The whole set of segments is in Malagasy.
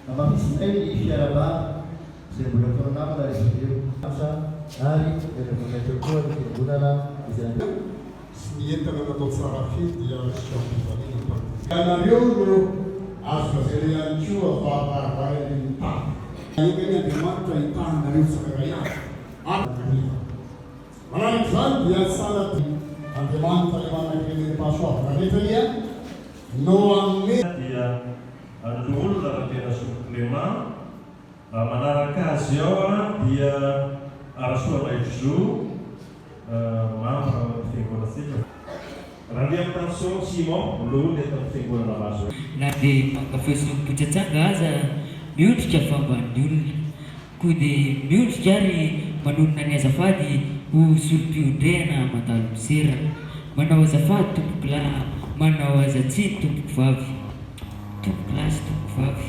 Amamisinay ny fiarabana izay mbola taonanamina rehefa ireo asa ary rehefa koa ny fiangonana izay sy ny entana natao tsara fety dia siampivalina anareo no azo lazana ihany koa fa aravarany ny tany eny Andriamanitra hitanareo tsakara ihany manaraka izany dia sanady Andriamanitra le manakireny pasoavana rehetra no amin'ny dia olona raha tena Souklément manaraka azy ao dia Arasoana Izo membre fiangonantsika raha ny amin'ny tension Simon loha eto amin'ny fiangonana maso na dia mankafesomipotratsanga aza miondrika famban'ny olona koa dia miondrika ary manonona ny azafady ho solom-piondrehana mandalo miserana manao azafady tompoko lahy manao azatsiny tompoko vavy tompoko lahy sy tompoko vavy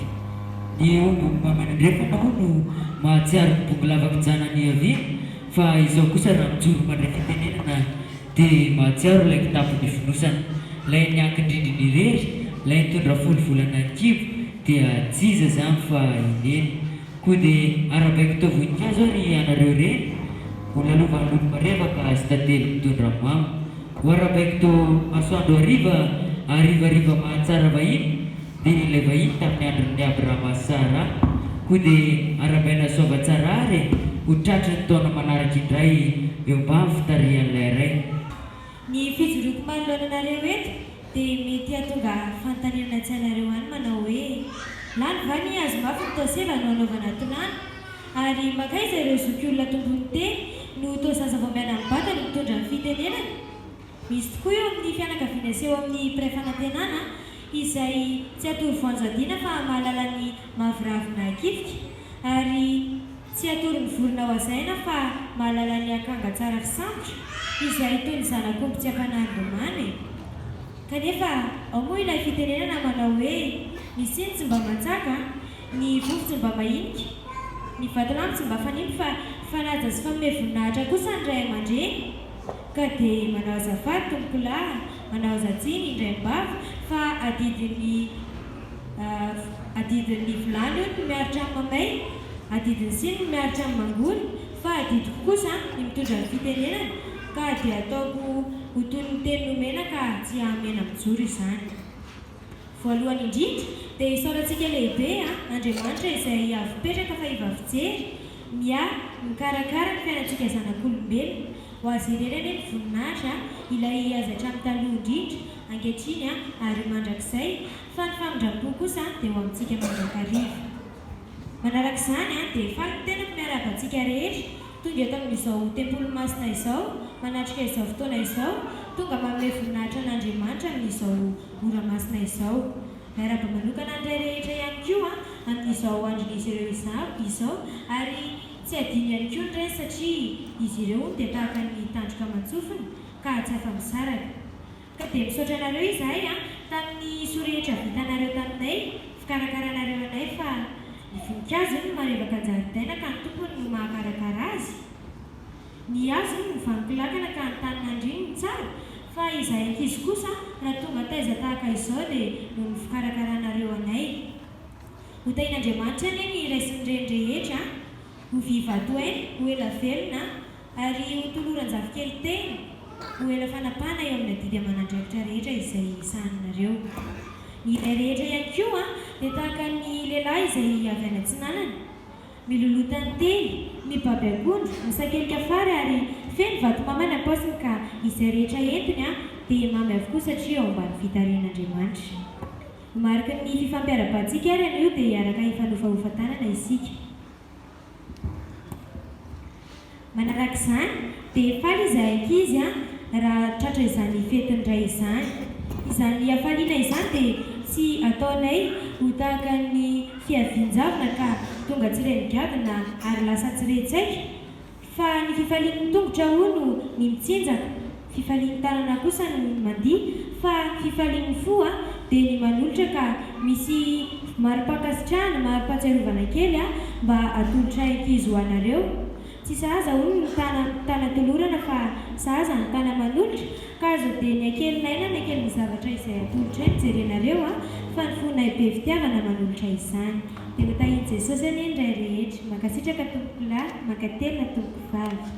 ny ombo mamanandrefana ho no mahatsiaro mibongo lavaka janany avy fa izao kosa raha mijoro mandray fitenenana dia mahatsiaro ilay kitapon'ny finosana ilay niankin-drindriny irery ilay nitondra folo volana kibo dia jiza zany fa ineny koa dia arabaiko tao voninkazo ary anareo reny olalovan'olo marevaka sy tantely mitondra mamo ho arabaiko tao masoandro arivariva mahatsara vahiny dia ilay vahiny tamin'ny andron'ny Abrahama Sara koa dia arabaina soava tsara ary ho tratra ny taona manaraka indray eo ambany fitarihan'ilay ray. Ny fijoroako manoloananareo eto dia mety hahatonga fanontaniana tsy anareo any manao hoe lany va ny azo mafy ny tao seva no anaovana tonany ary makaiza ireo zokiolona tombony teny no tao zaza vao miana amin'ny baka no mitondra ny fitenenana. Misy tokoa eo amin'ny fianakaviana sy eo amin'ny mpiray-fanantenana izay tsy atoro voanjadina fa mahalala ny mahaviravina kifika ary tsy atoro ny vorona ho azaina fa mahalala ny akanga tsara fisambotra izay toy ny zanak'omby tsy ampanahyndomany. Kanefa ao moa ilay fitenenana manao hoe ny siny tsy mba mantsaka, ny vovy tsy mba mahinika, ny vatolamy tsy mba fanimby fa fanaja sy fanomey voninahitra kosa ny ray aman-dreny ka dia manao azafady tompoko lahy manao azatsiny indray mbava fa adidin'ny vilany io no miaritra amin'ny mamay, adidin'ny siny no miaritra amin'ny mangoly fa adidiko kosa ny mitondra ny fitenenana ka dia ataoko ho toy ny teny nomena ka tsy hamena mijoro izany. Voalohany indrindra dia isaorantsika lehibe Andriamanitra izay avy petraka fa iva fijery mikarakara ny fiainantsika zanak'olombelona ho azy ireny any ny voninahitra ilay azatra amin'ny taloha indrindra ankehitriny ary mandrakizay fa ny famindram-po kosa dia ho amintsika mandrakariva. Manaraka izany dia faly tena miaraka antsika rehetra tonga eto amin'izao tempolo masina izao manatrika izao fotoana izao tonga manome voninahitra an'Andriamanitra amin'izao ora masina izao. Miaraka manokana andray rehetra ihany koa amin'izao andron'izy ireo izao ary tsy adino ihany koa ny ray satria izy ireo dia tahaka ny tandroka mantsofina ka tsy afa-misaraka. Ka dia misaotra anareo izahay tamin'ny sorehetra vitanareo taminay fikarakaranareo anay fa ny voninkazo no marevaka an-jaridaina ka ny tompony no mahakarakara azy. Ny hazo no mivanon-kilakana ka ny tanin'andrininy tsara fa izahay ankizy kosa raha tonga taiza tahaka izao dia no ny fikarakaranareo anay. Ho tain'Andriamanitra anie ny raisin'ny renrehetra ho vivatoainy ho ela velona ary ho toloran-javokely teny ho ela fanapana eo amin'ny adidy aman'andraikitra rehetra izay sahaninareo. Ny iray rehetra ihany koa dia tahaka ny lehilahy izay avy any antsinanana milolotany teny mibaby akondro misakelika fary ary feno vato mamana paosiny ka izay rehetra entiny dia mamy avokoa satria ao ambany fitarian'Andriamanitra. Marika ny fifampiara-bantsika ary anio dia hiaraka hifanofahofantanana isika. Manaraka izany dia faly izahay ankizy raha tratra izany fetiny iray izany. Izany hafaliana izany dia tsy ataonay ho tahaka ny fiavian-javona ka tonga tsy renigadina ary lasa tsy retsaika fa ny fifalian'ny tongotra ho no ny mitsinjaka, fifalian'ny tanana kosa no mandiha fa fifalian'ny fo dia ny manolotra ka misy mari-pankasitrahana mari-pahatsiarovana kely mba atolotra ankizy ho anareo. Tsy sahaza hono ny tana tolorana fa sahaza ny tana manolotra ka azo dia ny ankelinaina ny ankelin'ny zavatra izay atolotra iny jerenareo fa ny fonay be fitiavana manolotra izany. dia natahian Jesosy anie indray rehetra, mankasitraka tompoko lahy, mankatelina tompoko vavy.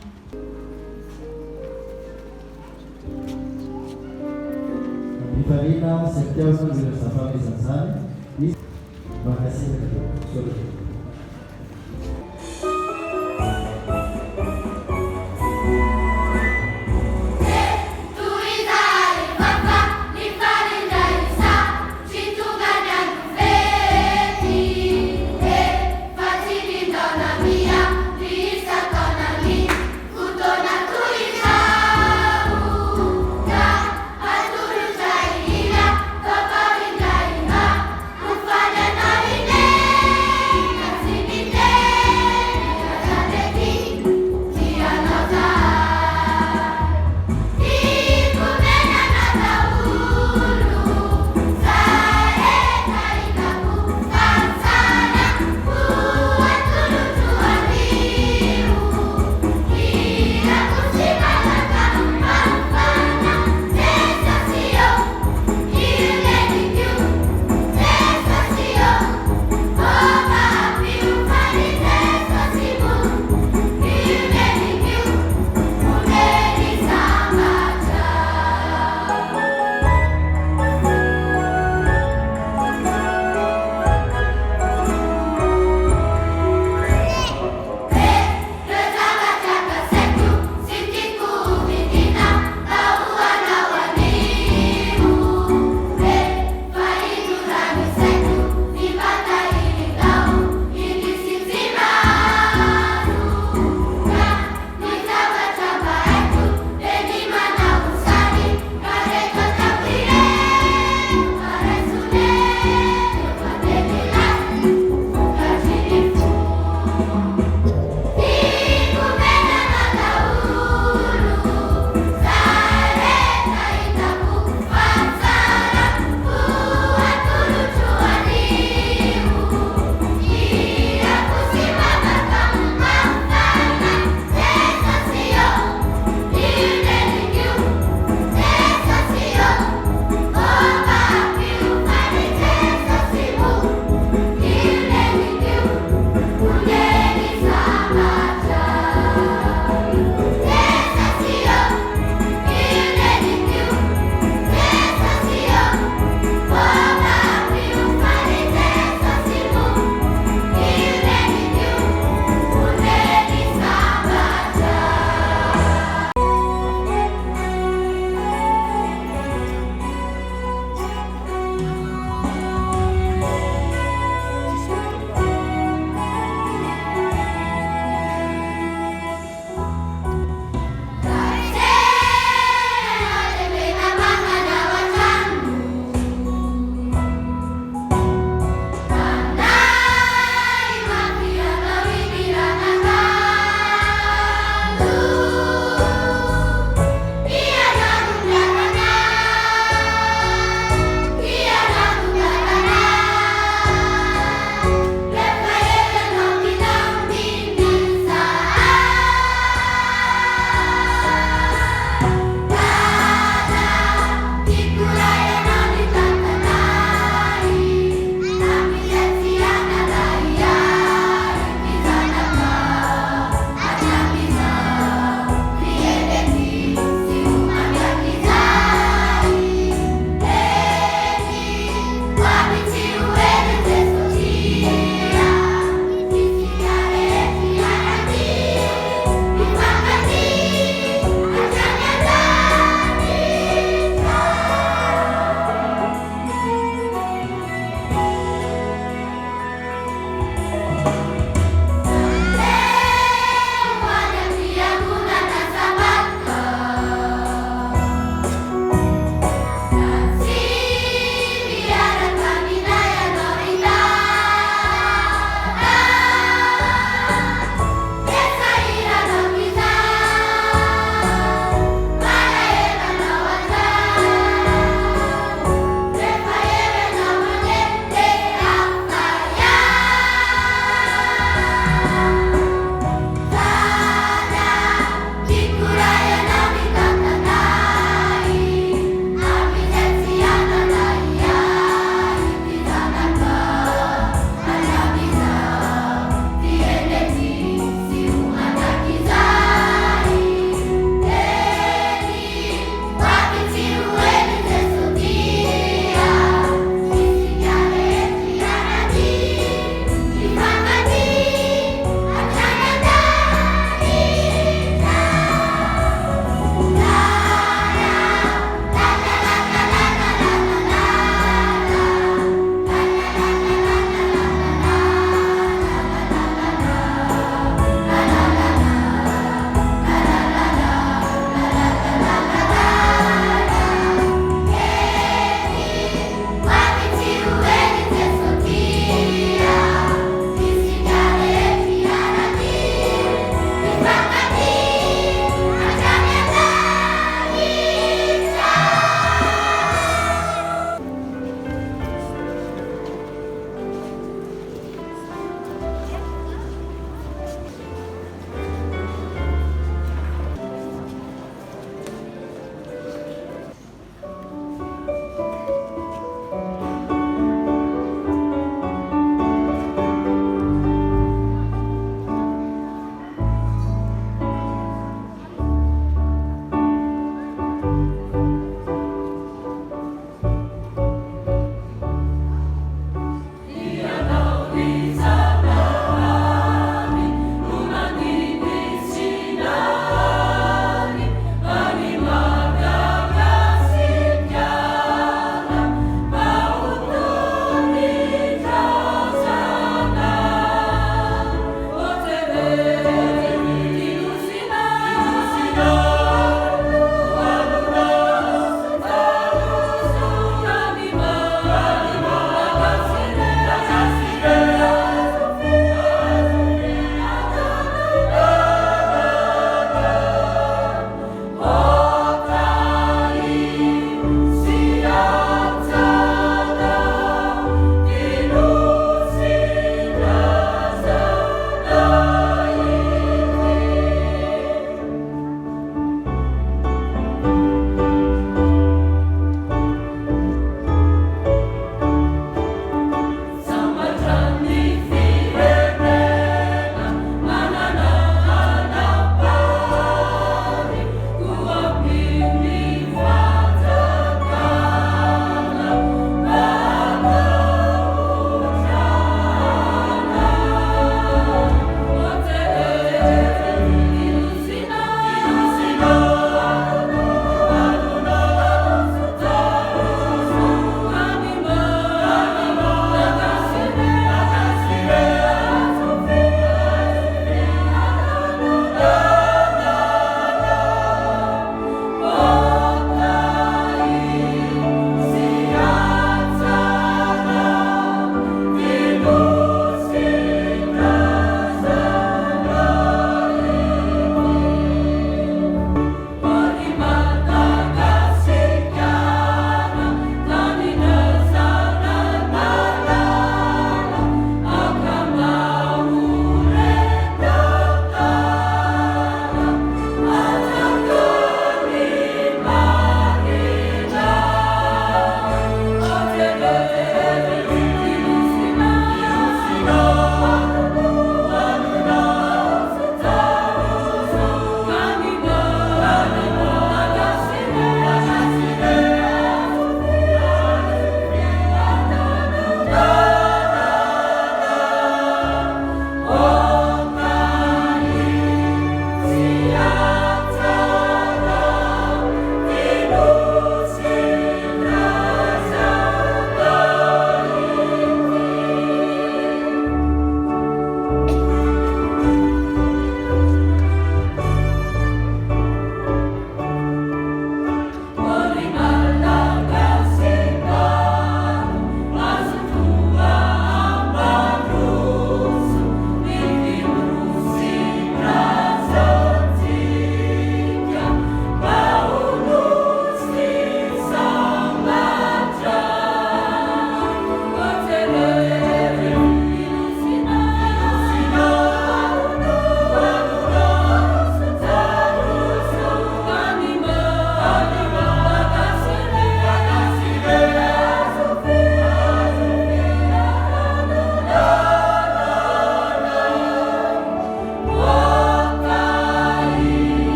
Mifaliana sy ampiaozana ireo zafahamezan'izany izy mankasitraka tompoko soratra. Fanya na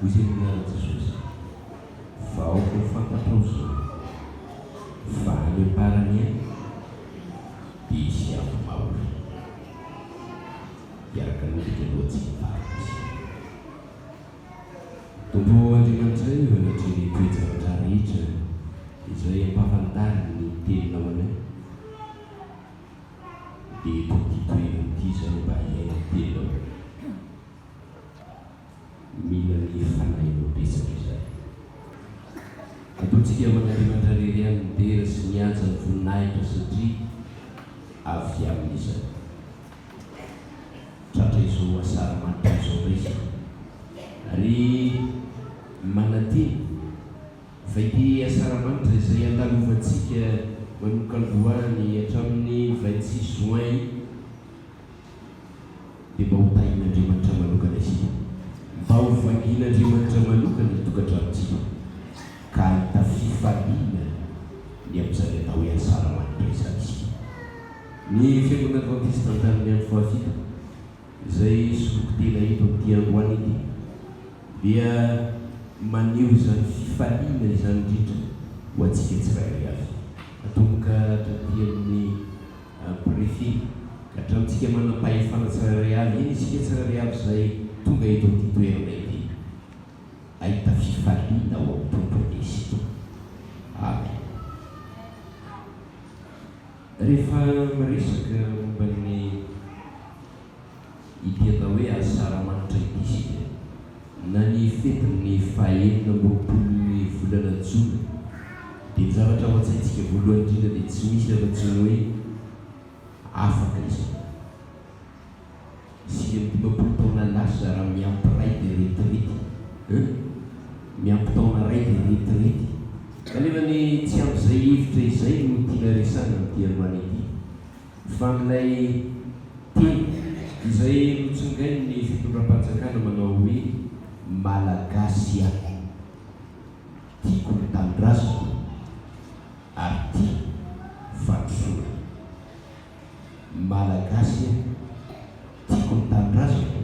Usienina Jesus, vao no fantatrao fa any amparany dia isy avy maory iaraka nodika aloha tsy mivaritsy. Tombo Andriamanitra io anatrany toe-javatra rehetra izay ampahafantariny ny teny namanay dia totytoerany ity izay mba hiaina tena mila ny fanahinao resaka izay. Ataontsika man'Andriamanitra rery any midera sy mihaja ny voninahitra satria avy amin'izany. Tratra izao asara-manitra izao resaka ary manateny fa ity asara-manitra izay andalovantsika manokaloany hatramin'ny 26 juin dia mba hotahin'Andriamanitra manokana isika, mba ho vangin'Andriamanitra manokana tokantramontsika ka hita fifaliana ny amin'izany atao hoe asara-manitra izany isika. Ny Fiangonana Adventiste an-tanin'ny andro fahafito izay soloko tena eto amin'ity androany ity dia maneho izany fifaliana izany indrindra ho antsika tsirairay avy. Atomboka hatraty amin'ny préfet ka hatramintsika manam-pahefana tsirairay avy eny isika tsirairay avy izay tonga eto amin'ity toerana ity ahita fifaliana ao amin'ny tompony isika. Amen. Rehefa miresaka momba ny ity atao hoe asara-manitra ity isika na ny fetin'ny fahaenina amby roapolon'ny volana Jona dia ny zavatra ao an-tsaintsika voalohany indrindra dia tsy misy afa-tsy hoe afaka izany. Isika ny 50 taona lasa raha miampy ray dia retirety, miampy taona ray dia retirety kanefa ny tsy amp'izay hevitra izay no tiana resana amin'ity androany ity fa amin'ilay teny izay notsongainy ny fitondram-panjakana manao hoe malagasy ahy tiako ny tanindrazako ary tia fandrosoana. Malagasy ahy tiako ny tanindrazako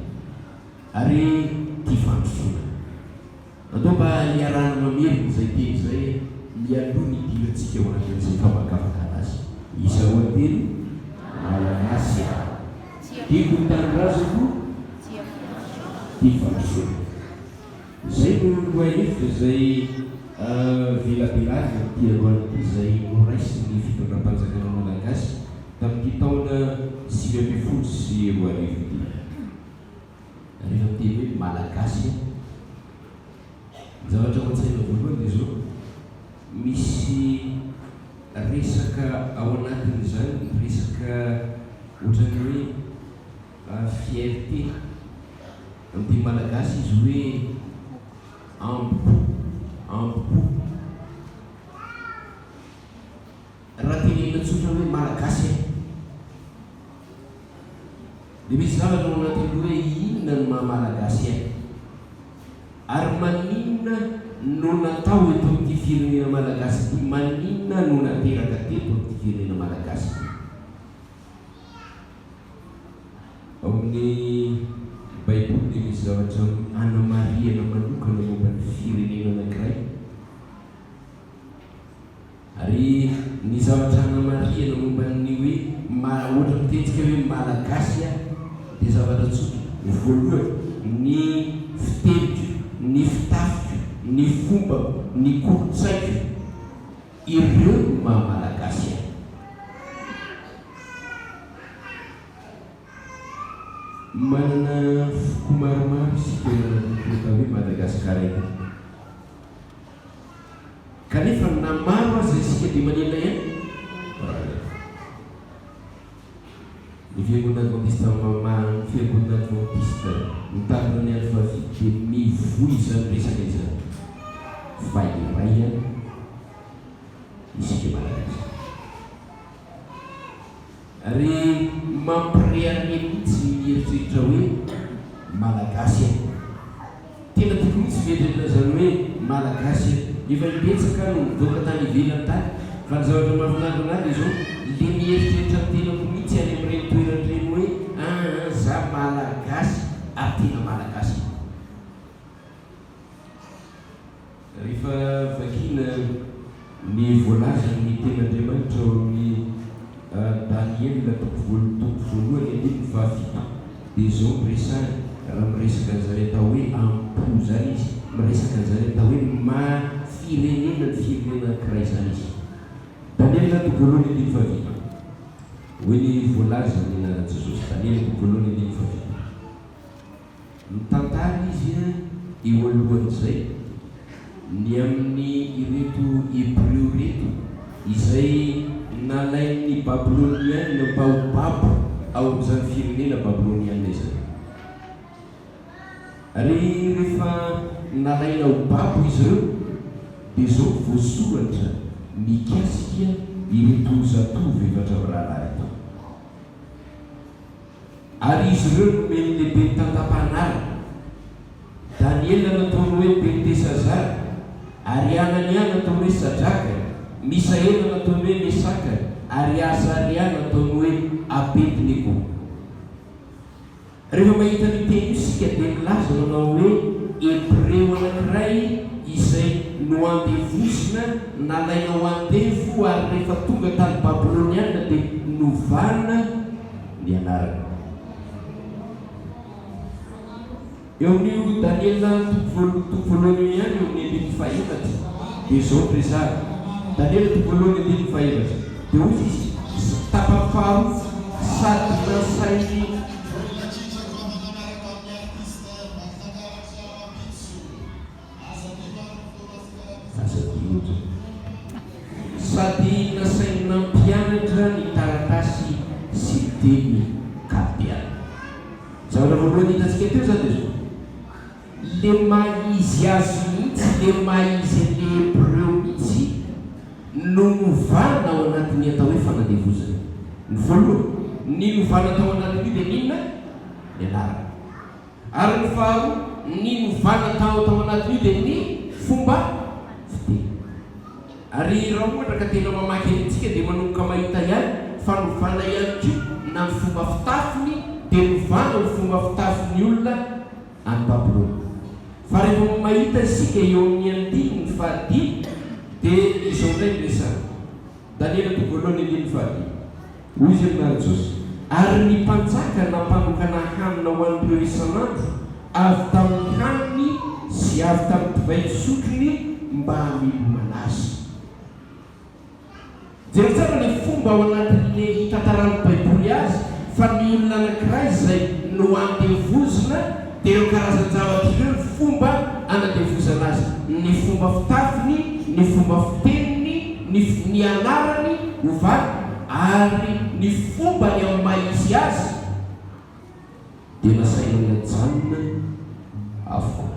ary tia fandrosoana. Andao mba hiarahana mamelona izay teny izay mialoha ny idirantsika ho anatin'izay famakafaka anazy. Isa roa teny malagasy ahy tiako ny tanindrazako tia fandrosoana. Izay no loahevitra izay velabelary amin'ity androany ity izay noraisiny ny fitondram-panjakana malagasy tamin'ity taona 2010 sy 2011 ity. Rehefa teny hoe malagasy zavatra ao an-tsaina voalohany dia zao misy resaka ao anatin'izany, resaka ohatrany hoe fierté amin'ity malagasy izy hoe ampo raha tenenina tsotra hoe malagasy dia misy zavatra ao anatin'ny hoe inona no maha-malagasy ary maninona no natao eto amin'ity firenena malagasy ity, maninona no nateraka teto amin'ity firenena malagasy ity. Ao amin'ny Baiboly dia misy zavatra anamariana manokana momba ny firenena anankiray ary ny zavatra anamariana momba ny hoe ohatra mitetika hoe malagasy dia zavatra tsotra. Voalohany, ny fitebiko, ny fitafiko, ny fomba, ny kolotsaiko, ireo maha-malagasy ahy. Manana foko maromaro isika rehefa hoe Madagasikara eto. Kanefa na maro aza isika dia manena ihany. Ny fiangonana adventiste fiangonana adventiste mitandrina ny andro fahavalo dia mivoy izany resaka izany fa iray isika malagasy. Ary mampireane mihitsy mieritreritra hoe malagasy ahy. Tena tiako mihitsy mieritreritra zany hoe malagasy ahy. Efa hibetsaka no mivoaka tany ivelany tany fa ny zavatra mahafinaritra anazy izao le mieritreritra tenako mihitsy any amin'ireny toeran'ireny hoe za malagasy ary tena malagasy. Rehefa vakina ny voalaza ny ten'Andriamanitra ao amin'ny Daniel toko voalohany andiny fahavalo dia zao miresahany raha miresaka an'zany atao hoe ampo zany izy, miresaka an'zany atao hoe firenena ny firenena anankiray zany izy. Daniel toko voalohany andiny fahavalo hoe ny voalaza ny anaran'i Jesosy. Daniel toko voalohany andiny fahavalo mitantara izy eo alohan'izay ny amin'ny ireto Hébreu reto izay nalain'ny Babyloniana mba ho babo ao amin'izany firenena Babyloniana izany. Ary rehefa nalaina ho babo izy ireo dia zao voasoratra mikasika ireto zatovo efatra miraharaha itao. Ary izy ireo nomeny lehibe ny tantam-panala. Daniel nataony hoe Beltesazara, Ariana nataony hoe Sadraka, Misaela nataony hoe Mesaka, ary Azaria nataony hoe Abednego. Rehefa mahita ny teny isika dia milaza manao hoe Hébreu anankiray izay no andevosina nalaina ho andevo ary rehefa tonga tany Babyloniana dia novana ny anarana. Eo amin'io Daniel toko voalohany ihany eo amin'ny andiny fahaefatra dia zao presary. Daniel toko voalohany andiny fahaefatra dia hoy izy tapafaro sady nasainy sady nasainy nampianatra ny taratasy sy teny kapiana. Zavatra voalohany hitantsika teo zany zao le maizy azy mihitsy, le maizy le Hébreu mihitsy no novana ao anatin'ny atao hoe fanadevozana. Ny voalohany ny novana tao anatin'io dia ninona? Ny anarana. Ary ny faharoa ny novana tao anatin'io dia ny fomba fiteny. Ary raha ohatra ka tena mamaky antsika dia manomboka mahita ihany fa novana ihany koa na ny fomba fitafiny dia novana ny fomba fitafin'ny olona any Babylone. Fa rehefa mahita isika eo amin'ny andiny ny fahadimy dia izao indray miresahana. Daniel toko voalohany andiny fahadimy hoy izy amin'anaran'i Jesosy ary ny mpanjaka nampanokana hanina ho an'ireo isan'andro avy tamin'ny haniny sy avy tamin'ny divay fisotrony mba hamelomana azy. Jereo tsara ny fomba ao anatin'le tantaran'ny Baiboly azy fa ny olona anankiray izay no andevozina dia eo karazan-javatra ireo ny fomba anadevozana azy, ny fomba fitafiny, ny fomba fiteniny, ny anarany hovany ary ny fomba ny amin'ny maizy azy dia nasaina najanona avokoa.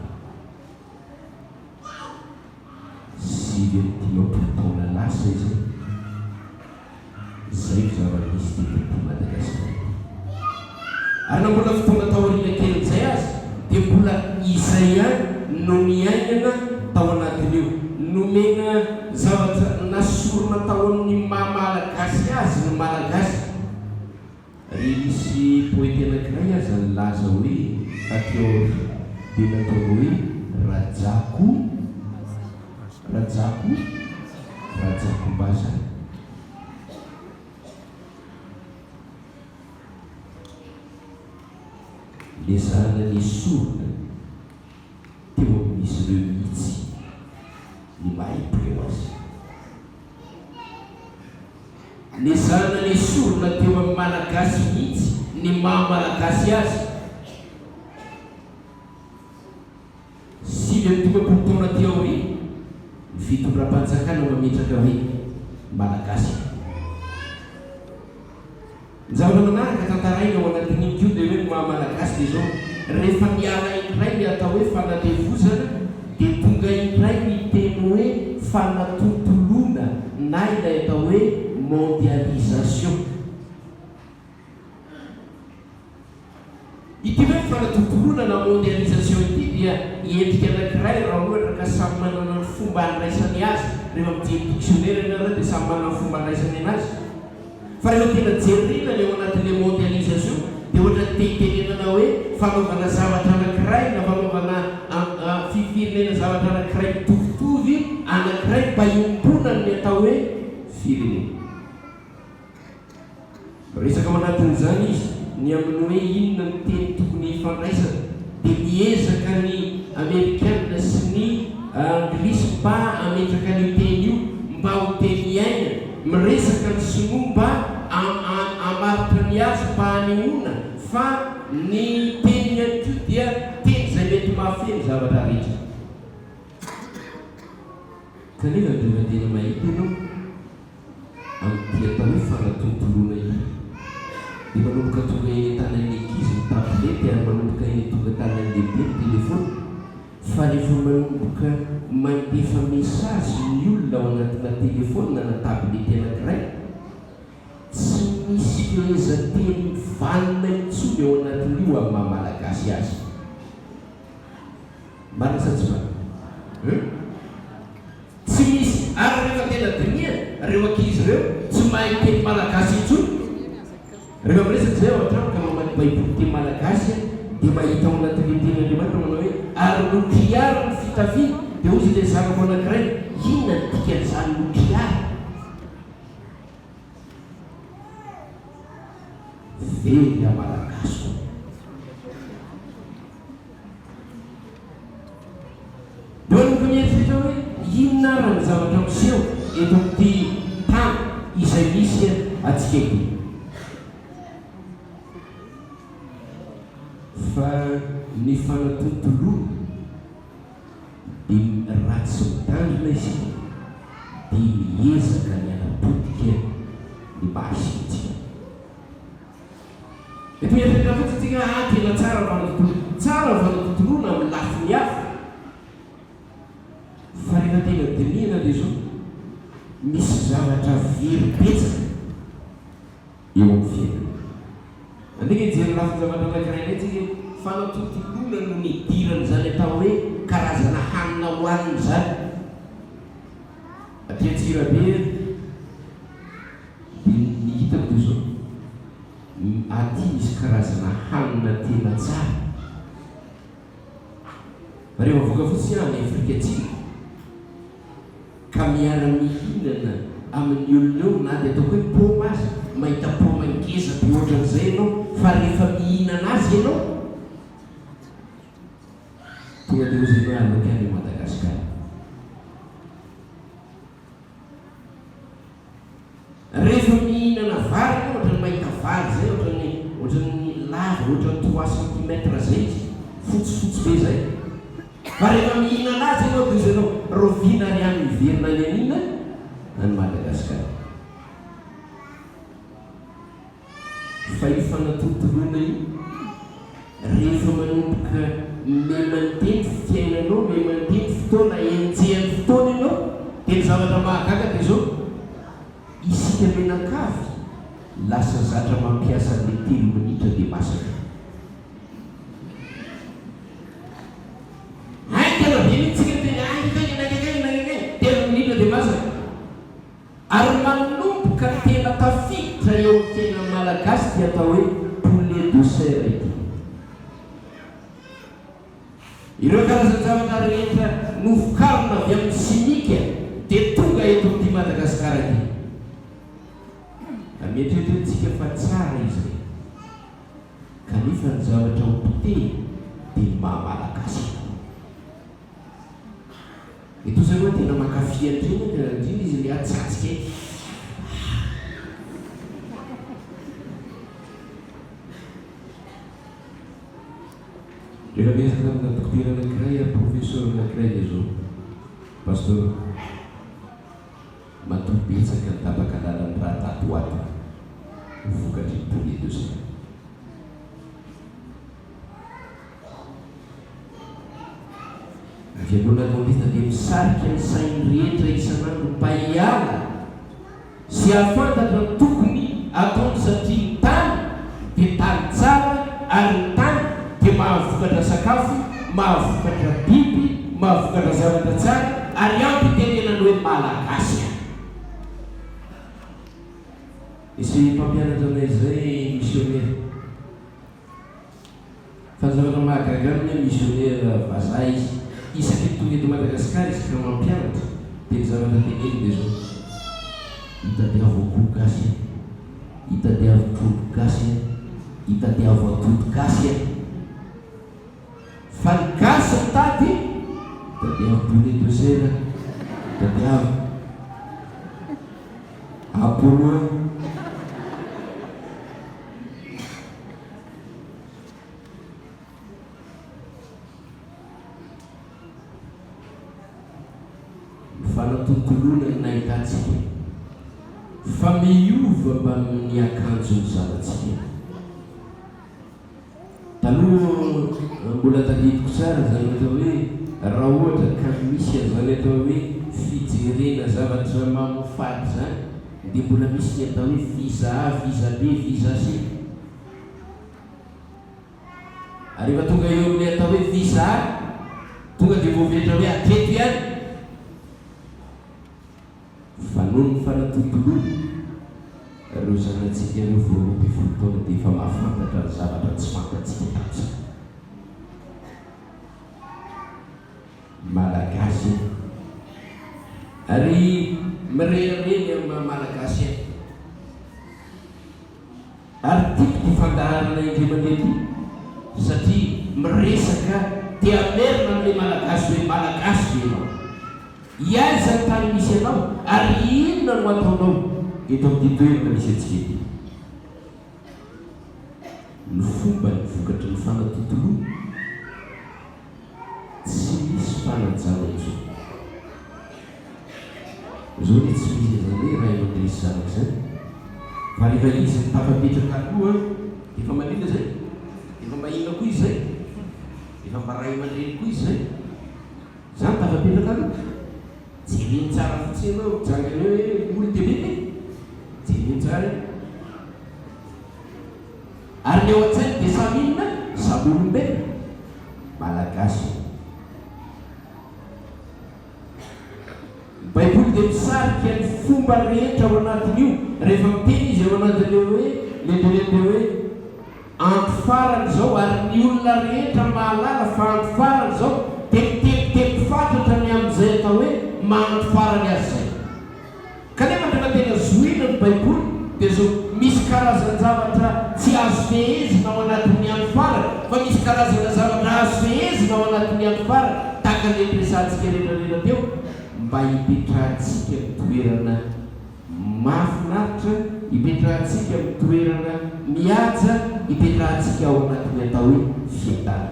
Sy dimampolo taona lasa izy zay zava-misy teto Madagasikara. Ary na mbola fotoana tao aoriana kely izay azy dia mbola izay ihany no miaingana tao anatin'io, nomena zavatra nasorona tao amin'ny maha-malagasy azy ny malagasy. Ry misy poety anankiray aza nilaza hoe tateo dia nataony hoe rajakombaza. le zana ny sorona teo amin'izy ireo mihitsy ny maha-ibreo azy. Ny zana ny sorona teo amin'ny malagasy mihitsy ny maha-malagasy azy. Sivy amin'ny dimampolo taona ty aoriana ny fitondram-panjakana mametraka hoe malagasy. Ny zavatra manaraka tantaraina ao anatin'iny kio dia hoe ny maha-malagasy dia zao rehefa miala indray ny atao hoe fanatevozana dia tonga indray ny teny hoe fanatontolona na ilay atao hoe mondialisation. Ity hoe fanatontolona na mondialisation ity dia endrika anankiray raha ohatra ka samy manana ny fomba andraisany azy. Rehefa mijery dictionnaire ianareo dia samy manana ny fomba andraisany anazy. Fa rehefa tena jeririna ny ao anatin'ilay mondialisation dia ohatra teitenenana hoe fanaovana zavatra anankiray na fanaovana fifirenena zavatra anankiray mitovitovy anankiray mba iombonany ny atao hoe firenena. Resaka manatin'izany izy ny amin'ny hoe inona ny teny tokony hifandraisana dia miezaka ny amerikanina sy ny anglisy mba ametraka ny teny io mba ho teny iaina, miresaka ny sinoa mba amaritra ny azy mba hanihona fa ny teny ihany ko dia teny izay mety mahafeno zavatra rehetra. Kanefa rehefa tena mahita ianao amin'ity atao hoe fanatontolona io dia manomboka tonga eny an-tanan'ny ankizy ny tablety ary manomboka eny tonga tanan'ny lehibe ny telefona, fa rehefa manomboka mandefa mesazy ny olona ao anatina telefona na tablety anankiray tsy misy fehezanteny vanina intsony ao anatin'io amin'ny maha-malagasy azy. Marina sa tsy marina? Tsy misy ary rehefa tena dinia reo ankizy ireo tsy mahay teny malagasy intsony. Rehefa miresaka zay ao an-trano ka mamaky baiboly teny malagasy dia mahita ao anatin'ilay tenyandriamanitra manao hoe ary nokriary ny fitafiana dia ozy ilay zanako anankiray inona ny dikan'izany nokriary. Very malagasy. Dia manoko mieritreritra hoe inona ary ny zavatra miseho eto amin'ity tany izay misy atsika eto. Fa ny fanatontolona dia ratsy mitandrina izy dia miezaka ny anapotika ny mahasintsika. Eto mieritreritra fotsy tsika tena tsara fanatontolona, tsara fanatontolona amin'ny lafiny hafa. Fa rehefa tena dinihana dia zao misy zavatra very betsaka eo amin'ny fiainana. Andika hijery lafiny zavatra anankiray indray tsika fanatontolona no nidiran'izany atao hoe karazana hanina hohanina zany. Aty Antsirabe dia ny hitako dia zao aty misy karazana hanina tena tsara. Rehefa voaka fotsiny any Afrika Atsimo ka miara-mihinana amin'ny olona eo na dia ataoko hoe paoma azy, mahita paoma ngeza be ohatran'izay ianao fa rehefa mihinana azy ianao tonga dia ozy ianao aloka any Madagasikara. Rehefa mihinana vary ianao ohatrany mahita vary zay ohatran'ny lava ohatran'ny 3 cm zay izy fotsifotsy be zay. Fa rehefa mihinana azy ianao dia ozy ianao rovina ny any iverina any anina any Madagasikara. Fa io fanatontolona io rehefa manomboka memanteny fiainanao, memanteny fotoana, enjehany fotoana ianao dia ny zavatra mahagaga dia zao isika menan-kavy lasa zatra mampiasa ny 3 minitra dia masaka. Tena be mihitsika tena nanagay 3 minitra dia masaka. Ary manomboka tena tafiditra eo amin'ny tena malagasy dia atao hoe poulet de serre ity. Ireo karazana zavatra rehetra novokarina avy amin'ny simika dia tonga eto amin'ity Madagasikara ity. Mieritreritra fa tsara izy. kanefa ny zavatra hopite dia mahamalakasy. Eto zany hoe tena mankafy an-dreny tena indrindra izy le atsatsika rehefa miezaka amina dokotera anankiray professeur anankiray le zao pasteur matobetsaka ny tapaka lalany raha tatoato vokatry ny tony eto zay. Fiangonan'olona dia misarika ny sainy rehetra isan'andro mpahiala sy ahafantatra ny tokony ataony satria ny tany dia tany tsara ary ny tany dia mahavokatra sakafo, mahavokatra biby, mahavokatra zavatra tsara ary ampy tenenany hoe malagasy. Isy mpampianatra anay zay missionnaire fa ny zavatra mahagaga aminy missionnaire vazaha izy isaky tonga eto Madagasikara isaka mampianatra dia ny zavatra teneny dia zao hitadiavo akoho gasy, hitadiavo trondro gasy, hitadiavo atoto gasy fa ny gasy ny tady hitadiavo poulet de chair, hitadiavo apollo. Fanatontolona ny nahitantsika fa miova mba amin'ny akanjo ny zanatsika. Taloha mbola tadidiko tsara zany atao hoe raha ohatra ka misy an'izany atao hoe fijerena zavatra mamofaty zany dia mbola misy ny atao hoe visa A, visa B, visa C. Ary rehefa tonga eo amin'ny atao hoe visa A tonga dia voavetra hoe aketo ihany. Fa noho ny fanatontolona ireo zanatsika ireo voaroa folo taona dia efa mahafantatra ny zavatra tsy fantatsika tamin'izany. Malagasy ary mirerareny amin'ny malagasy ary tiako ty fandaharana indray mandeha satria miresaka dia merina amin'ilay malagasy hoe malagasy ianao. Iaza ny tany misy anao ary inona no ataonao eto amin'ny toerana misy atsika ety. Ny fomba ny vokatry ny fanatontolona tsy misy fanajana intsony. Zao ny tsy misy zany hoe ray aman-dreny sy zanaka zany fa rehefa izy ny tafapetraka aloha efa maninona zay, efa mahina koa izy zay, efa mba ray aman-dreny koa izy zay, zany tafapetraka aloha. Jereny tsara fotsiny ianao jangany hoe olo debete, jereny tsara ary ny eo an-tsainy dia samy inona samy olombelona malagasy. Ny baiboly dia misarika ny fomba rehetra ao anatin'io rehefa miteny izy ao anatin'io hoe lendelende hoe andro farany zao ary ny olona rehetra mahalala fa andro farany zao dia mitepitepy fatratra ny amin'izay atao hoe mandro farany azy zay. Kanefa tena tena zohina ny baiboly dia zao misy karazana zavatra tsy azo fehezina ao anatin'ny andro farany fa misy karazana zavatra azo fehezina ao anatin'ny andro farany tahaka ny ampiresantsika rehetrarehtra teo mba hipetrahantsika mitoerana mahafinaritra, hipetrahantsika mitoerana mihaja, hipetrahantsika ao anatin'ny atao hoe fiatana.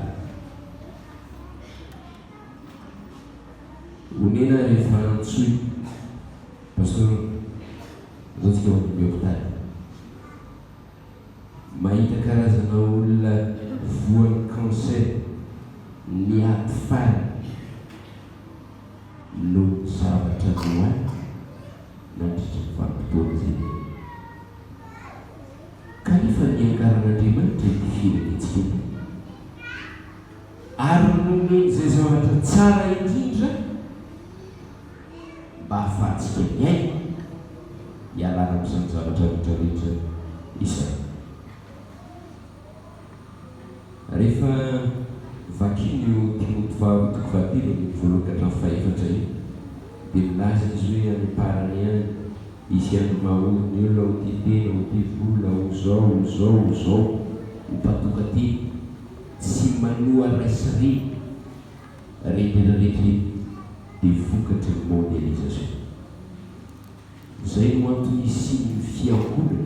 Onena rehefa antsoy pastor zao tsika amin'ny hôpitaly mahita karazana olona voan'ny cancer ny aty faly no zavatra noany nandritra ny vanim-potoana zay kanefa ny ankaran'Andriamanitra ty firenentsika ety ary nomeny zay zavatra tsara indrindra mba ahafahantsika miaina hialana amin'izany zavatra rehetrarehetra izany. Rehefa vakiny Timoty fahatelo voaloha ka faefatra io dia milaza izy hoe any parany any isy andro maholo ny olona ho ty tena ho ty vola ho zao ho zao ho zao ho mpatoka ty manoa raisireny rehetrarehetra dia vokatry ny mondialisation. Izay no antony isian'ny fiangonana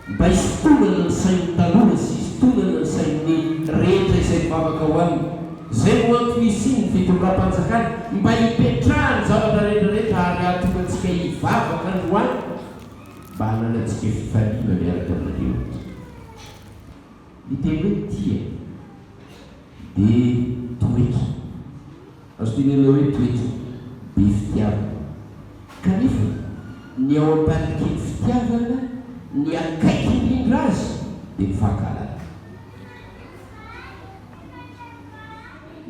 mba hisintonana ny sain'ny taloha sy hisintonana ny sain'ny rehetra izay mivavaka ho aminy. Izay no antony isian'ny fitondram-panjakana mba hipetrahany zavatra rehetrarehetra ary ahatonga antsika hivavaka androany mba hananantsika fifaliana miaraka amin'ireo. Iteny hoe tia dia toetra, azo tenena hoe toetra be fitiavana, kanefa ny ao am-pariky ny fitiavana ny akaiky indrindra azy dia ny fahakalana.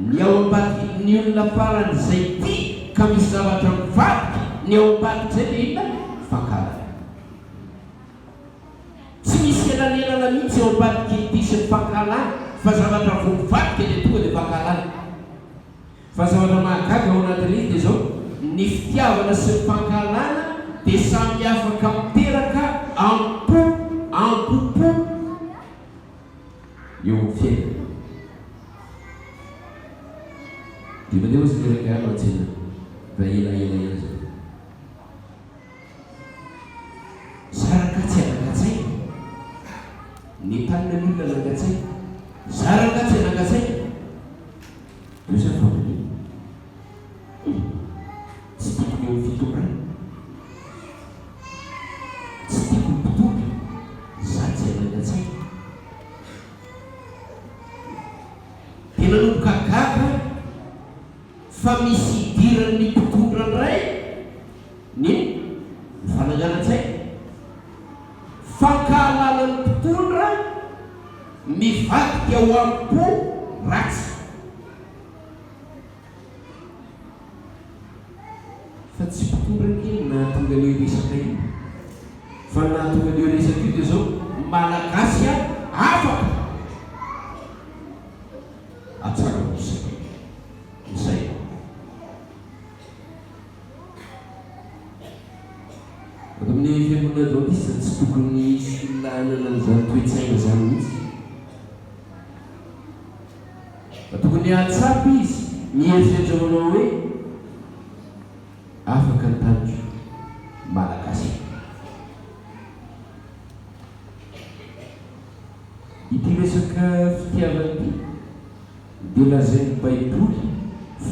Ny ao am-pariky ny olona farany izay tia ka misy zavatra mivadiky ny ao am-pariky izay dia inona? Fahakalana. Tsy misy elanelana mihitsy ao am-pariky ity sy ny fahakalana fa zavatra vao mivadiky dia tonga dia fahakalana. Fa zavatra mahagaga ao anatin'izy dia zao ny fitiavana sy ny fahakalana dia samy afaka miteraka ampopo eo amin'ny fiainana. Dia mandeha ozy teraka an-tsena fa elaela zao. Saraka tsy anangatsai ny tanina ny olona nangatsai, saraka tsy anangatsai io sa familio tsy tokony eo fitondrana, tsy tokony mpitondra za tsy anangatsai. Tena nomboka gaga fa misy idiran'ny mpitondra ndray ny fananganan-tsai. Fankahalalany mpitondra mivadika ao am-po ratsy. Fa tsy mpitondra kely nahatonga leo resaka io, fa nahatonga leo resaka io dia zao malagasy afaka atsara mosaka izay. Ato amin'ny fiangonana adventiste tsy tokony filanana an'izany toe-tsaina zany mihitsy. Tokony atsapy izy mieritreritry manao hoe afaka ny tanjo malagasy. Ity resaka fitiavana ity dia lazain'ny baiboly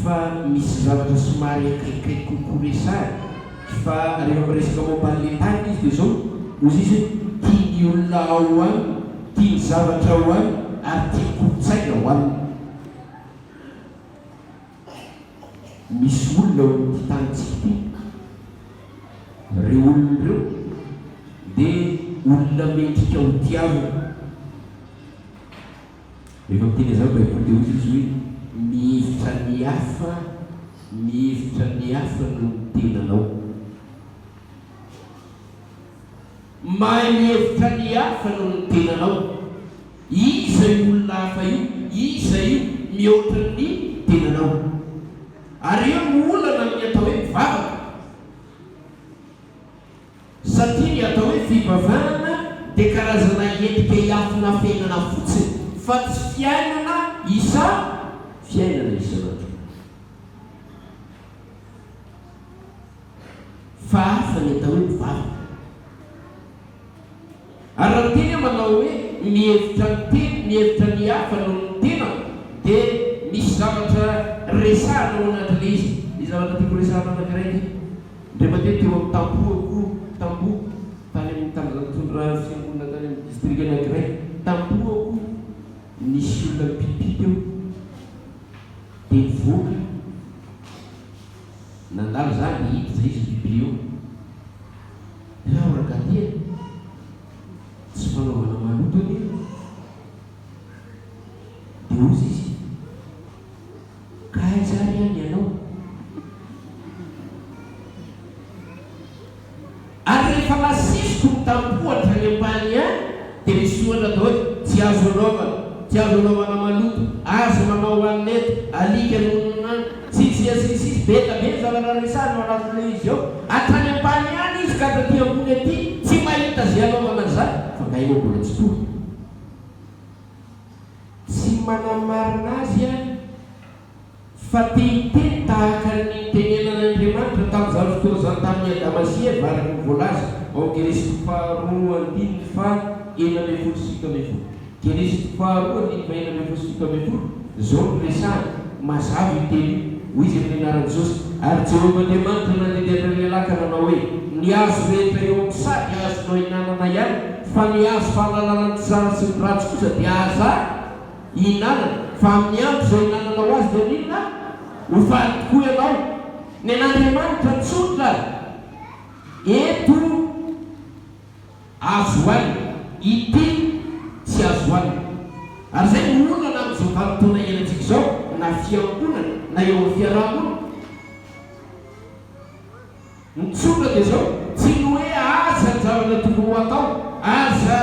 fa misy zavatra somary akaikikaiky kokoa resary. Fa rehefa miresaka momban'ilay tany izy dia zao ozy izy tia ny olona ao any, tia ny zavatra ao any ary tia kolotsaina ao any. Misy olona ao amin'ity tanitsika ity, reo olona ireo dia olona mendrika ho tiavana. Rehefa miteny zao baiboly dia ozy izy hoe mihevitra ny hafa no tenanao. Mahay mihevitra ny hafa no ny tenanao. Iza io olona hafa io? Iza io mihoatra ny tenanao? Ary eo no olana ny atao hoe mivavaka. Satria ny atao hoe fivavahana dia karazana endrika hiafina fiainana fotsiny fa tsy fiainana isanandro. Fa hafa ny atao hoe mivavaka. Ary raha tena manao hoe mihevitra ny hafa no ny tena dia misy zavatra resahana ao anatin'ilay izy. Ny zavatra tiako resahana anakiraiky ndray mandeha teo amin'ny tamboho tany amin'ny tanjatondra fiangonana tany amin'ny district anakiray. Tamboho nisy olona mipipipy eo dia nivoaka nandalo zany hita zay izy biblia eo. Raha orakatia tsy fanaovana maloto anie dia ozy izy ka aizary any ianao. Ary rehefa lasisiko ny tampohatra ny ambany any dia misy ohatra atao hoe tsy azo anaovana maloto, azo manao anety, alika nononany, sisy betabe zavatra resahany ao anatin'ilay izy ao. Hatrany ambany any izy ka taty ambony aty tsy mahita zay anaovana an'izany fa ngainao mbola tsy toy. Tsy manamarina azy a fa tehiteny tahaka ny tenenan'Andriamanitra tamin'izany fotoana zany tamin'ny Adamasia varaka ny voalaza ao Keresity faharoa andininy fa enina ambin'ny folo sy fito ambin'ny folo. Keresity faharoa andininy fa enina ambin'ny folo sy fito ambin'ny folo. Zao no resahana mazava io teny hoy izy amin'ny anaran'i Jesosy. Ary Jehovah'Andriamanitra nandeha lelaka nanao hoe ny hazo rehetra eo amin'ny sady azonao hinanana ihany, fa ny hazo fahalalana ny tsara sy ny ratsy kosa dia aza hinanana, fa amin'ny andro izay hinananao azy dia ninona ho faly tokoa ianao. Ny an'Andriamanitra tsotra eto azo hoanina, ity tsy azo hoanina. Ary zay ny olana amin'izao vanim-potoana iainantsika izao, na fiangonana na eo amin'ny fiarahamonina. Ny tsotra dia zao, tsy ny hoe aza ny zavatra tokony ho atao, aza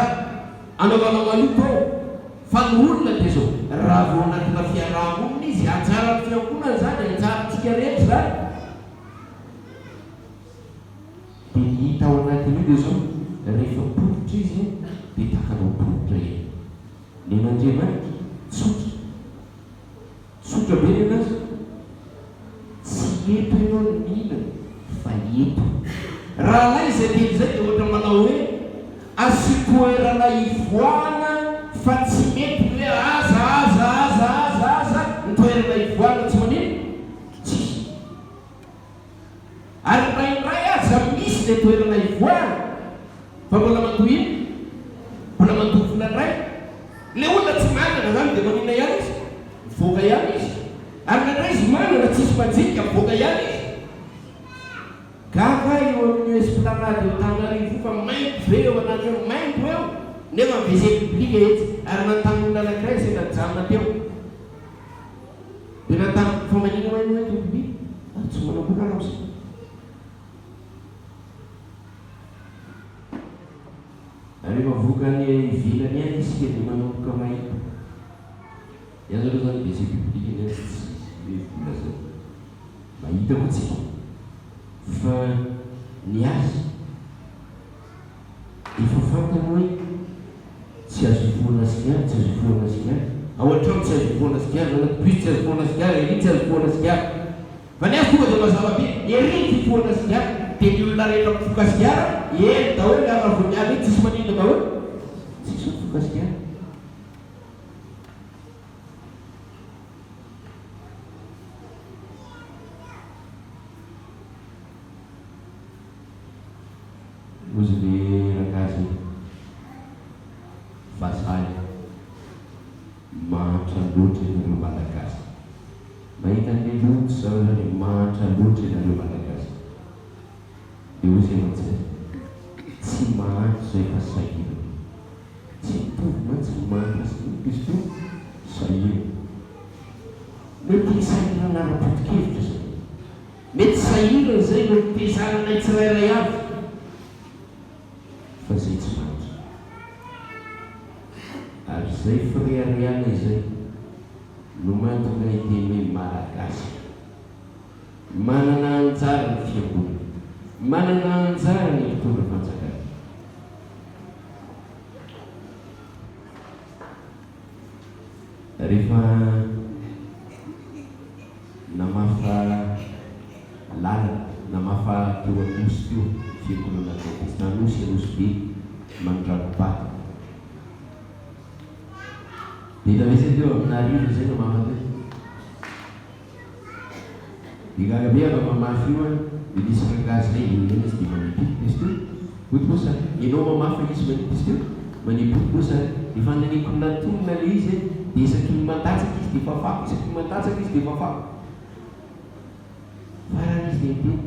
anaovana maloto ao, fa ny olona dia zao, raha vao anatina fiarahamonina izy, anjara ny fiangonana zany, anjarantsika rehetra zany. Dia ny hita ao anatin'io dia zao, rehefa poitra izy dia takanao poitra eny. Ny an'Andriamanitra tsotra, tsotra be ny anazy, tsy eto ianao ny mihinana fa eto. Raha lay izay teny izay dia ohatra manao hoe asitoerana ivoana fa tsy mety hoe aza ny toerana ivoana tsy manino tsisy. Ary rairay aza misy ilay toerana ivoana fa mbola mandoa ino, mbola mandoa volandray. Le olona tsy manana zany dia manina ihany izy, mivoaka ihany izy. Ary nandray izy manana tsisy mpanjinika, mivoaka ihany izy. Gaga eo amin'ny esplanade eo Antananarivo fa mainty be eo anatiny mainty eo, nefa mivezeny biblika etsy. Ary nantany olona anankiray izay najanona teo, dia nantany fa manina maino hoe tobibi tsy manamboka anao sa. Rehefa vokany ivelany any isika dia manomboka mahita. Iany aloha zany vezeny biblika iny tsy hoe vola zao mahita koa tsika. Fa ny azy efa fantany hoe tsy azo ivoana sigara, tsy azo ivoana sigara. Ao an-trano tsy azo ivoana sigara, anaty bus tsy azo ivoana sigara, ery tsy azo ivoana sigara. Fa ny azy tonga dia mazava be, ery ny ivoana sigara. Dia ny olona rehetra mifoka sigara, eny daholo ny ara-voniany iny tsisy manino daholo, tsisy mifoka sigara. Ozy le ragazy vazaly mahatra loatra ianareo malagasy. Mahita an'le loto zao zany mahatra loatra ianareo malagasy. Dia ozy amantsay tsy mahantra zay fa sahirana. Tsy mitovy mantsy ny mahantra sy ny Kristo sahirana. Mety sahirana ara-potikevitra zay. Mety sahirana zay no tezananay tsirairay avy. Fa zay tsy mantra. Ary zay firehareana izay no mantonga iteny hoe malagasy. Manana anjara ny fiangonana, manana anjara ny mpitondra fanjakana. Rehefa namafa lalana, namafa teo Anosy teo fiangonana Adventiste Anosy be Mandrakobato. Dia lavesa teo amin'Arivo zay namafa teo. Dia gagabe ava mamafy io dia nisy rangazy lay eny izy dia manipity izy teo. Botibosa, ianao mamafa izy manipity izy teo, manipotibosa. Dia fananiko natonona le izy dia isaky ny mandatsaka izy dia fafako, isaky ny mandatsaka izy dia fafako. Farany izy dia teny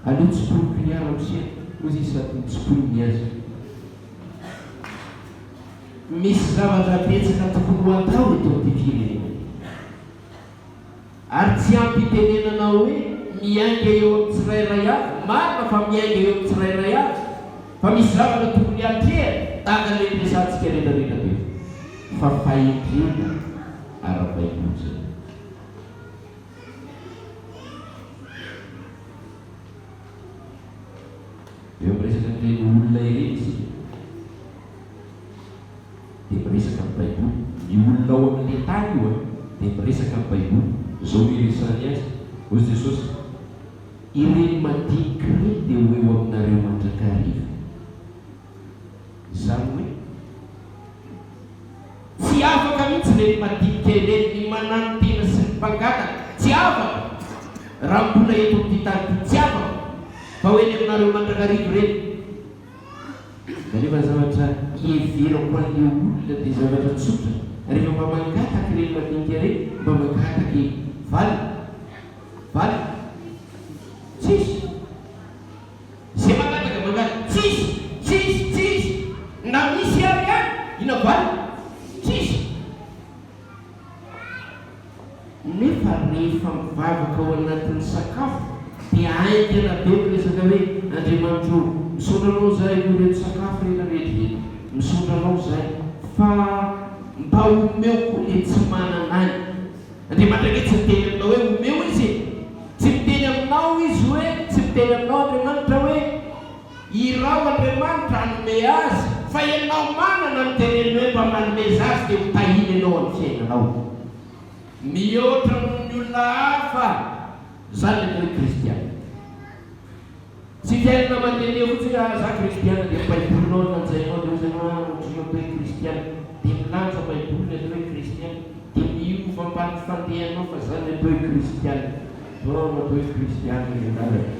aleo tsipoloko ny ara amsia, ozy izy sady tsipolo ny azy. Misy zavatra betsaka tokony ho atao eto amin'ity firenena. Ary tsy ampitenenana hoe miainga eo amin'ny tsirairay avy, marina fa miainga eo amin'ny tsirairay avy. Fa misy zavatra tokony hatrehana tahaka le resantsika rehetrarehetra be. Fa fahendrena ara-Baiboly zay. Eo amin'ny resaka ny olona ireny isika. dia miresaka amin'ny baiboly. Ny olona ao amin'ilay tany io dia miresaka amin'ny baiboly. Zao iresany azy hozy Jesosy, ireny madinika ireny dia ho eo aminareo mandrakariva. Izany hoe tsy afaka mihitsy ireny madinika ireny ny mananotena sy ny mpangata, tsy afaka raha mbola eto amin'ny tany tsy afaka fa hoe ny aminareo mandrakariva ireny. Kanefa zavatra hieverako an'ilay olona dia zavatra tsotra. Rehefa mba mangataka ireny madinika ireny, mba mangataka valy tsisy. Zay mangataka tsisy na misy ary any ina valy tsisy. Nefa rehefa mivavaka ao anatin'ny sakafo dia aingana be miresaka hoe Andriamanitro, misondranao zahay io reto sakafo rehetrarehetra, misondranao zahay fa mba omeoko le tsy manana any. Andriamanitra ake tsy miteny aminao hoe omeo izy, tsy miteny aminao izy hoe, tsy miteny aminao Andriamanitra hoe irao Andriamanitra hanome azy, fa ianao manana miteneny hoe mba manome azy dia mitahiny ianao amin'ny fiainanao. Mihoatra amin'ny olona hafa zany hoe kristiana. Tsy fiainana mandehandeha fotsiny za kristiana dia baibolinao lanjainao dia ohatrana hoe kristiana dia milanja baibolina dia hoe kristiana dia miova ambany fandehanao fa zany hoe kristiana. Natao hoe kristiana ianarana.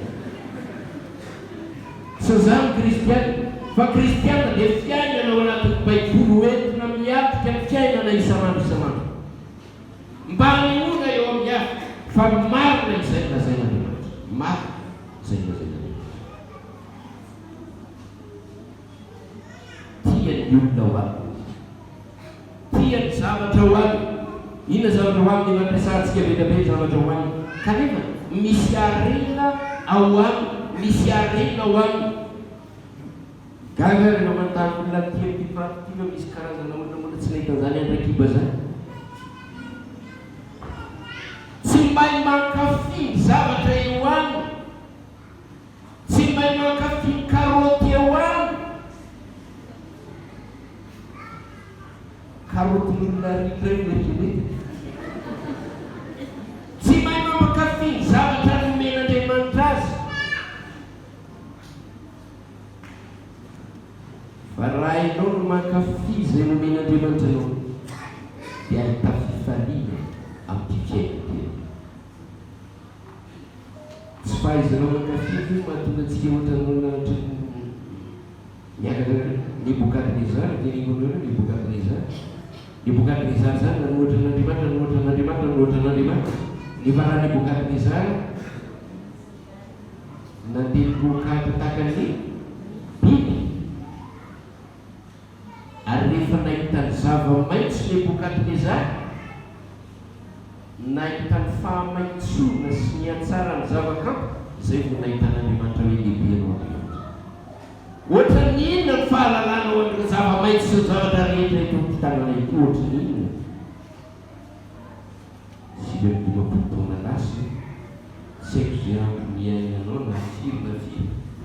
Tsy zany kristiana fa kristiana dia fiainana ao anatin'ny baiboly hoentina miatika ny fiainana isanandro. Mba hanehona eo amin'ny hafa fa marina izay lazaina Andriamanitra, marina izay lazaina Andriamanitra. Tiany olona ho aby, tiany zavatra ho aby. Inona zavatra ho aby ny mampiasantsika betabe zavatra ho aby, kanefa misy arena ao aby, misy arena ao aby. Gaga rehefa mandany olona tia misy karazana olona tsy nahita zany andrakiba zany. Tsy mahay mankafy zavatra eo aminy, tsy mahay mankafy karoty eo aminy. Karoty olona rireny tsy mahay mankafy zavatra nomen'Andriamanitra azy. Fa raha ianao no mankafy izay nomen'Andriamanitra anao dia ahita fifaliana amin'ny fiainana. Tsy fahaizanao mankafy io mahatonga antsika ohatran'ny miakatra Nebukadnezar dia Nebukadnezar zany nanohatran'Andriamanitra. Nefa raha Nebukadnezar nandeha nirokaka takan'ny biby ary rehefa nahitany zava-maitso Nebukadnezar, nahitany fahamaitsona sy ny hatsara ny zava-kanto, izay vao nahitan'Andriamanitra hoe lehibe anao Andriamanitra. Ohatra ny inona ny fahalalana ao amin'ny zava-maitso sy ny zavatra rehetra eto amin'ny tanàna ity, ohatra ny inona? Sivy amin'ny dimampolo taona lasa, tsy haiko izay andro miainanao na firy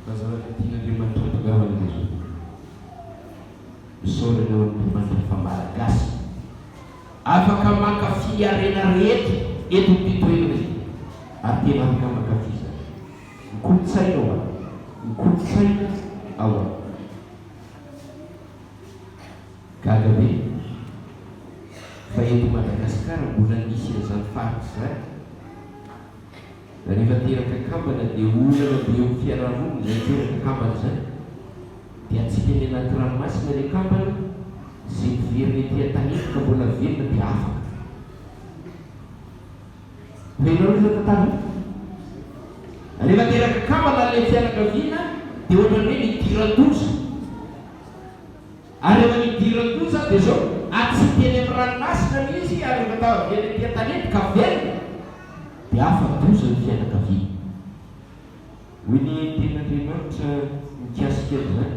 fa zavatra tian'Andriamanitra tongavany izao. Misaorana ao Andriamanitra fa malagasy afaka mankafy arena rehetra eto amin'ny toerana izy, ary tena afaka mankafy zany. Ny kolotsaina ao aby, ny kolotsaina ao aby. Gaga be fa eto Madagasikara mbola nisy an'izany faritra zany. Rehefa teraka kambana dia olana be eo fiarahamonina izay teraka kambana zany, dia atsika ny anaty ranomasina ilay kambana, izay miverina etỳ an-tanety mbola velona dia afaka. Hainao rehefa tantara rehefa teraka kambana ilay fianakaviana dia ohatrany hoe nidiran-doza. Ary rehefa nidiran-doza dia zao atsika eny amin'ny ranomasina izy, ary rehefa tavelona etỳ an-tanety ka velona dia afaka doza ny fianakaviana. Hoy ny tenin'Andriamanitra mikasika zany,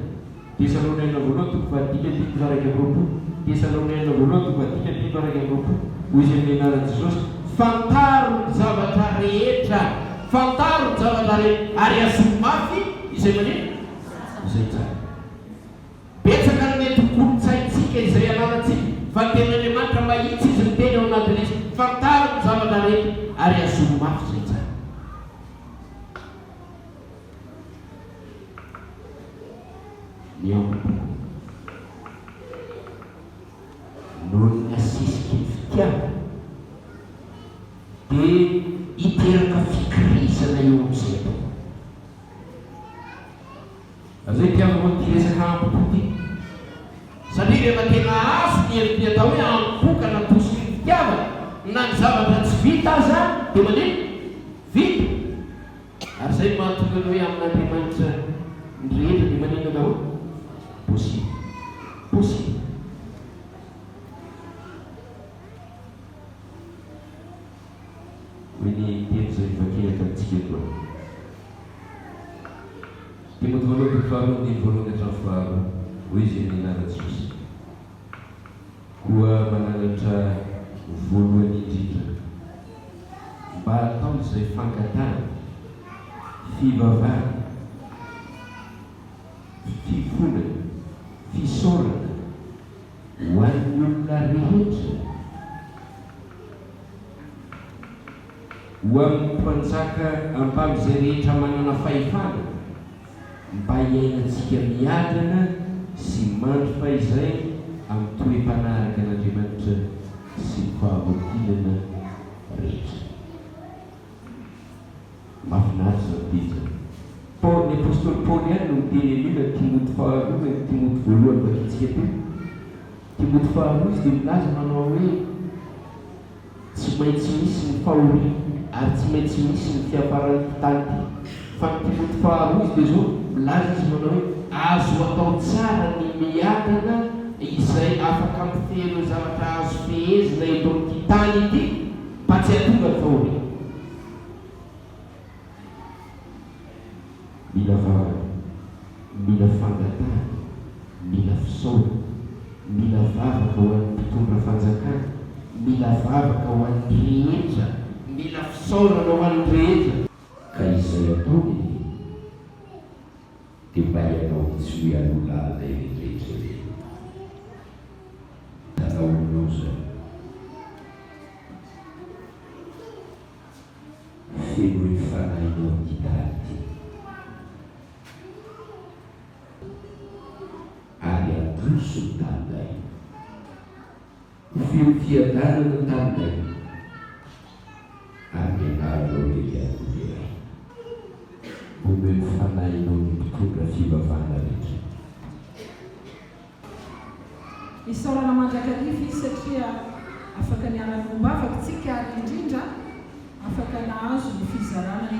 Tesaloniana voalohany toko fahatelo andimy iraika amby roapolo, Tesaloniana voalohany toko fahatelo andimy iraika amby roapolo. Hoy izy amin'ny anaran'i Jesosy, fantaro ny zavatra rehetra, fantaro ny zavatra rehetra ary azomo mafy izay maneno izay tsara. Betsaka ny mety kolotsaintsika izay ananantsika fa ten'Andriamanitra mahitsy izy ny teny ao anatin'izy fantariny zavatra rehetra ary azomo mafy zay tsara. Ny ampoko noho ny asisiky ny fitiavana dia hiteraka fikirizana eo amin'izay tokoa. Azay tiavako ty resaka ampoko ty satria rehefa tena azo ny hevi atao hoe ampoka na tosy ny fitiavana na ny zavatra tsy vita aza dia maneno vita. Ary zay mahatonga ny hoe amin'Andriamanitra ny rehetra dia maneno daholo possible possible. Hoe ny teny zay vakelaka antsika eto Timothée voalohany faharoa ny voalohany hatramin'ny faharoa hoy izy ny anara-Jesosy koa mananatra voalohany indrindra mba atao izay fangatana fivavahana fifonana fisaorana ho an'ny olona rehetra ho amin'ny mpanjaka ampam'izay rehetra manana fahefana mba hiainantsika miadana sy mandry fahizay amin'ny toe-panaraka an'Andriamanitra sy ny fahavokilana rehetra. Mahafinaritra zao teny Paul ny apôstôly Paul ihany no miteny an'io Timothée faharoa na Timothée voalohany vakintsika teo. Timothée faharoa izy dia milaza manao hoe tsy maintsy misy ny fahoriana ary tsy maintsy misy ny fiafarany tany. Fa ny Timothée faharoa izy dia zao milaza izy manao hoe azo atao tsara ny miadana izay afaka mifehy ireo zavatra azo fehezina eto amin'ity tany ity mba tsy hahatonga ny fahoriana. Mila vavaka, mila fangatana, mila fisaorana, mila vavaka ho an'ny mpitondra fanjakana, mila vavaka ho an'ny rehetra, mila fisaorana ho an'ny rehetra. Ka izay ataony dia mba ianao tsy hoe alolala rehetrarehetra ireny. Tanaonao zay feno ny fanahinao ny tany ary androso ny tanilay fiadanana ny tanilay ary mianaranao lehiadoleray omeo ny fanahinao ny mpitondra fivavahana rehetra. Isaorana mandrakariva izy satria afaka niarana momba afaka tsika ary indrindra afaka nahazo ny fizarana